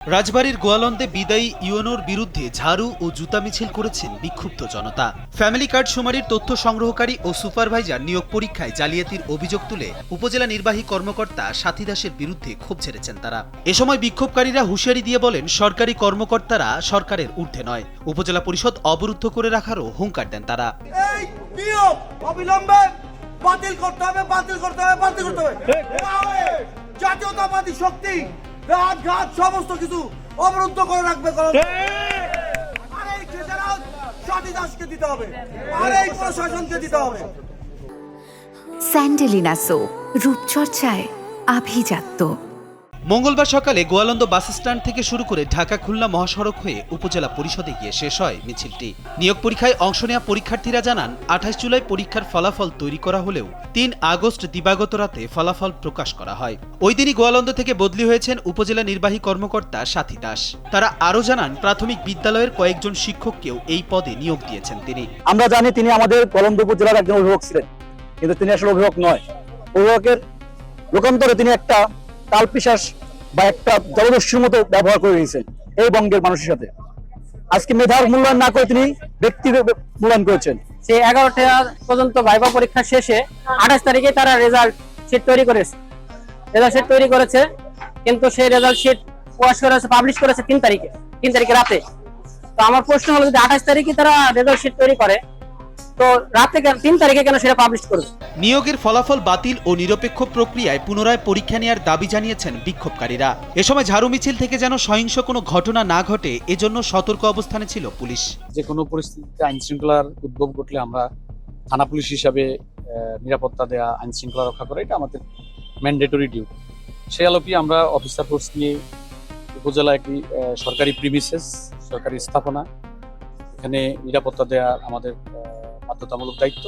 রাজবাড়ীর গোয়ালন্দে বিদায়ী ইউএনওর বিরুদ্ধে ঝাড়ু ও জুতা মিছিল করেছেন বিক্ষুব্ধ জনতা। ফ্যামিলি কার্ড শুমারির তথ্য সংগ্রহকারী ও সুপারভাইজার নিয়োগ পরীক্ষায় জালিয়াতির অভিযোগ তুলে উপজেলা নির্বাহী কর্মকর্তা সাথী দাসের বিরুদ্ধে ক্ষোভ ঝেড়েছেন তারা। এ সময় বিক্ষোভকারীরা হুঁশিয়ারি দিয়ে বলেন, সরকারি কর্মকর্তারা সরকারের ঊর্ধ্বে নয়। উপজেলা পরিষদ অবরুদ্ধ করে রাখারও হুঙ্কার দেন তারা। এই নিয়োগ অবিলম্বে বাতিল করতে হবে, বাতিল করতে হবে, বাতিল করতে হবে। জাতীয়তাবাদী শক্তি রাজঘাট সমস্ত কিছু অবরুদ্ধ করে রাখবে। আর এই খেসারত সাথী দাসকে দিতে হবে, আর এই প্রশাসনকে দিতে হবে। স্যান্ডেলিনা সো, রূপচর্চায় আভিজাত্য। মঙ্গলবার সকালে গোয়ালন্দ বাস স্ট্যান্ড থেকে শুরু করে ঢাকা খুলনা মহাসড়ক হয়ে উপজেলা পরিষদে গিয়ে শেষ হয় মিছিলটি। নিয়োগ পরীক্ষায় অংশ নেওয়া পরীক্ষার্থীরা জানান, 28 জুলাই পরীক্ষার ফলাফল তৈরি করা হলেও 3 আগস্ট দিবাগত রাতে ফলাফল প্রকাশ করা হয়। ওই দিনই গোয়ালন্দ থেকে বদলি হয়েছেন উপজেলা নির্বাহী কর্মকর্তা সাথী দাস। তারা আরও জানান, প্রাথমিক বিদ্যালয়ের কয়েকজন শিক্ষককেও এই পদে নিয়োগ দিয়েছেন তিনি। আমরা জানি তিনি আমাদের গোয়ালন্দ উপজেলার একজন অভিভাবক ছিলেন, কিন্তু তিনি আসলে অভিভাবক নয়। অভিভাবকের লোকান্তরে তিনি একটা কালপিশাস বা একটা জলদস্যুর মতো ব্যবহার করে নিয়েছেন এই বঙ্গের মানুষের সাথে। আজকে মেধার মূল্যায়ন না করে তিনি ব্যক্তির মূল্যায়ন করেছেন। সে 11টা পর্যন্ত ভাইভা পরীক্ষা শেষে 28 তারিখে তারা রেজাল্ট শিট তৈরি করেছে। রেজাল্ট শিট তৈরি করেছে, কিন্তু সেই রেজাল্ট শিট প্রকাশ করেছে, পাবলিশ করেছে 3 তারিখে রাতে। তো আমার প্রশ্ন হলো, যদি 28 তারিখে তারা রেজাল্ট শিট তৈরি করে, তো রাতে 3 তারিখে কেন সেটা পাবলিশ করবে? নিয়োগের ফলাফল বাতিল ও নিরপেক্ষ প্রক্রিয়ায় পুনরায় পরীক্ষা নেওয়ার দাবি জানিয়েছেন বিক্ষোভকারীরা। এ সময় ঝাড়ু মিছিল থেকে যেন সহিংস কোনো ঘটনা না ঘটে, এজন্য সতর্ক অবস্থানে ছিল পুলিশ। যে কোনো পরিস্থিতিতে আইন শৃঙ্খলার উদ্ভব ঘটলে আমরা থানা পুলিশ হিসাবে নিরাপত্তা দেওয়া, আইন শৃঙ্খলা রক্ষা করা, এটা আমাদের ম্যান্ডেটরি ডিউটি। সেই আলোকে আমরা অফিসার ফোর্স নিয়ে উপজেলা একটি সরকারি প্রিমিসেস, সরকারি স্থাপনা, এখানে নিরাপত্তা দেওয়া আমাদের বাধ্যতামূলক দায়িত্ব।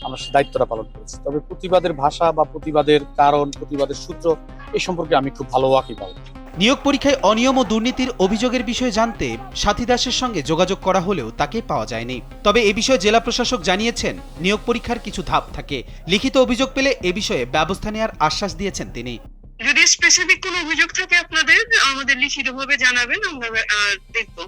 আমরা সেই দায়িত্বটা পালন করেছি। তবে প্রতিবাদের ভাষা বা প্রতিবাদের কারণ, প্রতিবাদের সূত্র, এই সম্পর্কে আমি খুব ভালো ওয়াকিবহাল। নিয়োগ পরীক্ষায় অনিয়ম ও দুর্নীতির অভিযোগের বিষয়ে জানতে সাথী দাসের সঙ্গে যোগাযোগ করা হলেও তাকে পাওয়া যায়নি। তবে এ বিষয়ে জেলা প্রশাসক জানিয়েছেন, নিয়োগ পরীক্ষার কিছু ধাপ থাকে। লিখিত অভিযোগ পেলে এ বিষয়ে ব্যবস্থা নেওয়ার আশ্বাস দিয়েছেন তিনি। যদি স্পেসিফিক কোনো অভিযোগ থাকে আপনাদের আমাদের লিখিতভাবে জানাবেন, আমরা দেখবো।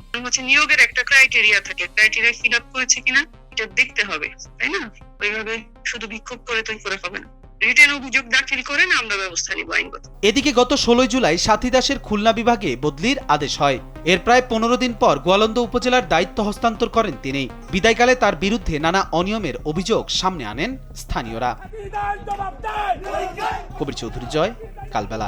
নিয়োগের একটা ক্রাইটেরিয়া থাকে, ক্রাইটেরিয়া ফিল আপ করেছে কিনা এটা দেখতে হবে, তাই না? ওইভাবে শুধু বিক্ষোভ করে তৈরি করে হবে না। রিটেন অভিযোগ দাখিল করেন, আমরা ব্যবস্থা নিব আইনগত। এদিকে গত 16 জুলাই সাথী দাসের খুলনা বিভাগে বদলির আদেশ হয়। এর প্রায় 15 দিন পর গোয়ালন্দ উপজেলার দায়িত্ব হস্তান্তর করেন তিনি। বিদায়কালে তার বিরুদ্ধে নানা অনিয়মের অভিযোগ সামনে আনেন স্থানীয়রা। কবির চৌধুরী, জয়, কালবেলা।